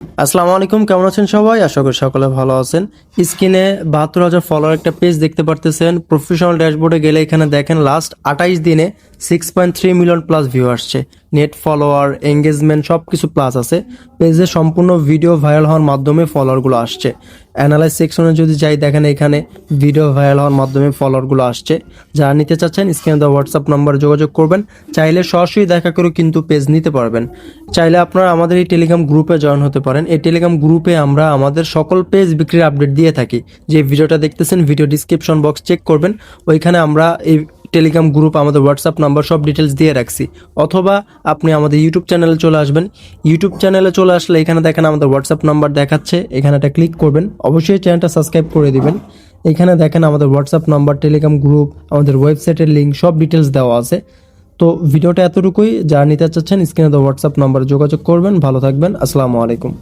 আসসালামু আলাইকুম, কেমন আছেন সবাই? আশা করি সকলে ভালো আছেন। স্ক্রিনে ৭২,০০০ ফলোয়ার একটা পেজ দেখতে পারতেছেন। প্রফেশনাল ড্যাশবোর্ডে গেলে এখানে দেখেন লাস্ট ২৮ দিনে 6.3 মিলিয়ন প্লাস ভিউ আসছে। নেট ফলোয়ার, এঙ্গেজমেন্ট সব কিছু প্লাস আছে। পেজে সম্পূর্ণ ভিডিও ভাইরাল হওয়ার মাধ্যমে ফলোয়ারগুলো আসছে। অ্যানালাইজ সেকশনে যদি যাই দেখেন এখানে ভিডিও ভাইরাল হওয়ার মাধ্যমে ফলোয়ারগুলো আসছে। যারা নিতে চাচ্ছেন স্ক্রিনে দেওয়া হোয়াটসঅ্যাপ নাম্বারে যোগাযোগ করবেন। চাইলে সরাসরি দেখা করে কিন্তু পেজ নিতে পারবেন। চাইলে আপনারা আমাদের এই টেলিগ্রাম গ্রুপে জয়েন হতে পারেন। এই টেলিগ্রাম গ্রুপে আমরা আমাদের সকল পেজ বিক্রির আপডেট দিয়ে থাকি। যে ভিডিওটা দেখতেছেন ভিডিও ডিসক্রিপশন বক্স চেক করবেন, ওইখানে আমরা এই টেলিগ্রাম গ্রুপ, আমাদের হোয়াটসঅ্যাপ নাম্বার সব ডিটেলস দিয়ে রাখছি। অথবা আপনি আমাদের ইউটিউব চ্যানেলে চলে আসবেন। ইউটিউব চ্যানেলে চলে আসলে এখানে দেখেন আমাদের হোয়াটসঅ্যাপ নাম্বার দেখাচ্ছে, এখানে একটা ক্লিক করবেন। অবশ্যই চ্যানেলটা সাবস্ক্রাইব করে দিবেন। এখানে দেখেন আমাদের হোয়াটসঅ্যাপ নাম্বার, টেলিগ্রাম গ্রুপ, আমাদের ওয়েবসাইটের লিঙ্ক সব ডিটেলস দেওয়া আছে। তো ভিডিওটা এতটুকুই। যারা নিতে চাচ্ছেন স্ক্রিনে দেওয়া হোয়াটসঅ্যাপ নাম্বারে যোগাযোগ করবেন। ভালো থাকবেন। আসসালামু আলাইকুম।